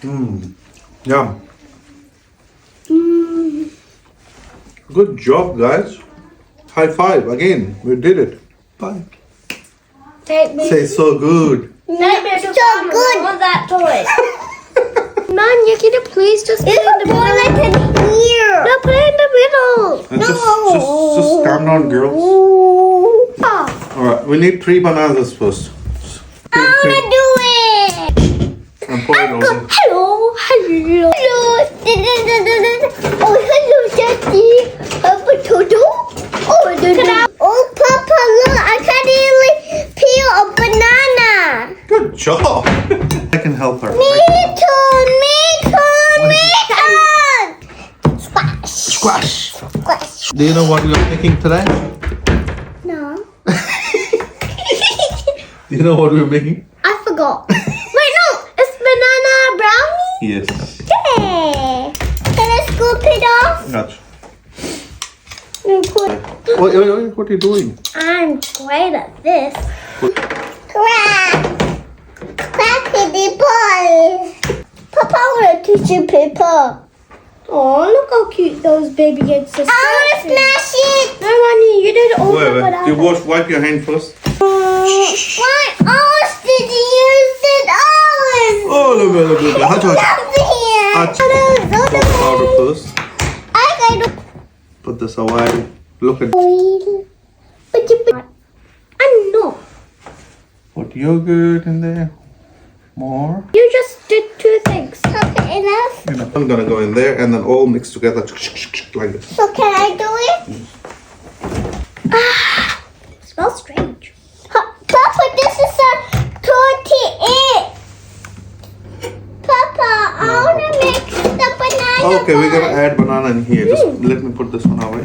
Yum. Good job, guys. High five again. We did it. Bye. Say so good. It's so good. Want that toy? Man, you can please just put it in the middle. Like in here. No, put it in the middle. And just calm down, girls. Oh. Alright, we need 3 bananas first. I want to do it. And pour it over. Hello. Hello. Oh, hello, Daddy. A potato. Oh, Papa, look. I can't even peel a banana. Good job. I can help her. Me too. Squash. Squash. Do you know what we are making today? No. Do you know what we're making? I forgot. Wait, no. It's banana brownie. Yes. Yeah. Can I scoop it off? Gotcha. Put. Wait, what are you doing? I'm great at this. Crack! Crackety boy! Papa, I want to teach you paper. Oh, look how cute those baby eggs are. I want to smash it! No, Ronnie, you did all the Wait. You wipe your hand first. Why else did you use it all? Oh, look. Hutch. Here. Powder first. I got to Put this away. Look at. I'm not. Put yogurt in there. More. You just did 2 things. Okay, enough. You know, I'm gonna go in there and then all mixed together like this. So can I do it? Smells strange. Papa, this is a 38. Papa, I want to mix the banana. Okay, we're gonna add banana in here. Just let me put this one away.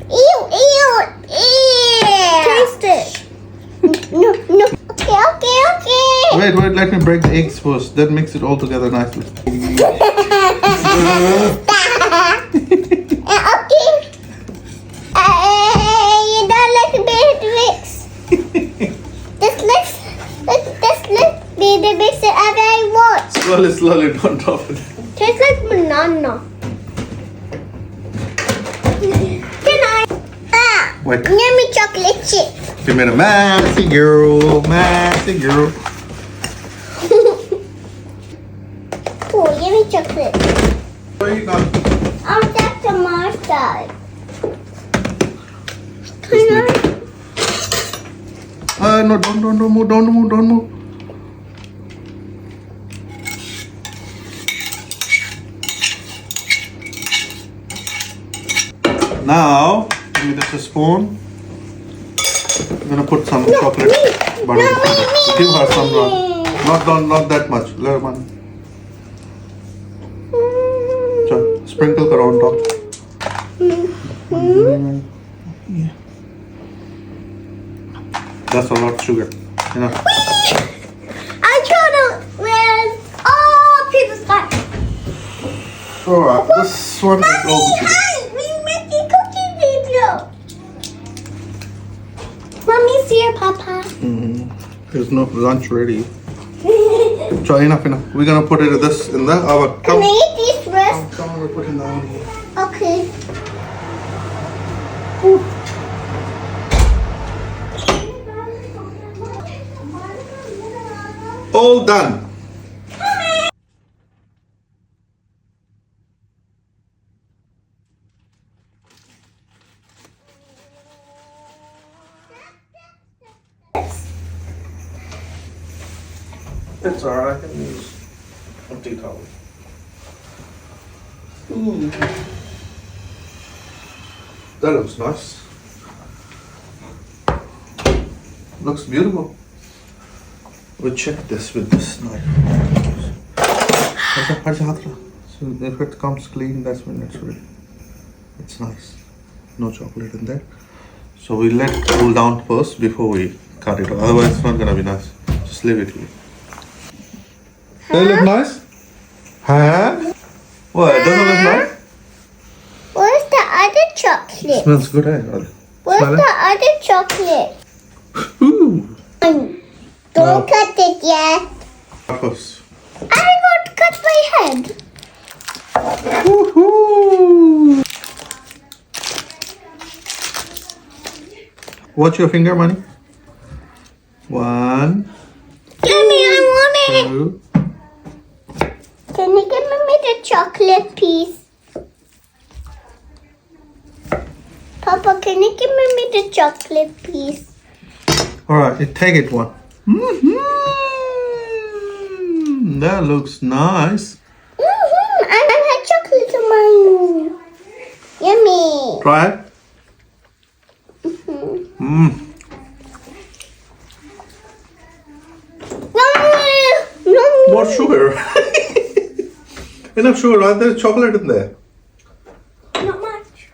Ew. Taste it. No. Okay. Wait, let me break the eggs first. Then mix it all together nicely. Okay. You don't like the mix. Just let me the mix it as I want. Slowly, don't drop it. Tastes like banana. Can I? Wait, Yummy chocolate chip. you made a messy girl. Oh, yummy chocolate. Where you going? Oh, that's a mustard. No, don't move. Now, give me just a spoon. I'm gonna put some chocolate butter. Give her some, not that much. Little one. So, sprinkle her on top. Yeah. That's a lot of sugar. You know. I tried to win all people's back. Alright, this one is all the sugar. We make a cookie video. Let me see your papa. There's no lunch ready. So enough. We're gonna put it in the oven. Can I eat this rest? Come on, we'll put it in the oven here. Okay. All done. It's alright, I can use empty towel. Ooh. That looks nice. Looks beautiful. We'll check this with this knife. So if it comes clean, that's when it's ready. It's nice. No chocolate in there. So we let it cool down first before we cut it. Otherwise it's not gonna be nice. Just leave it here. Does it look nice? Huh? What? Does it look nice? Where's the other chocolate? Smells good, eh? Where's Smell it? the other chocolate? Ooh. Don't cut it yet. First. I got to cut my head. Woohoo! Watch your finger, Money. 1, Mommy, I want it. 2. Can you give me the chocolate piece? Papa, can you give me the chocolate piece? Alright, take it one. That looks nice. I had chocolate in mine. Yummy. Try it. More sugar. Enough sugar, right? There's chocolate in there. Not much.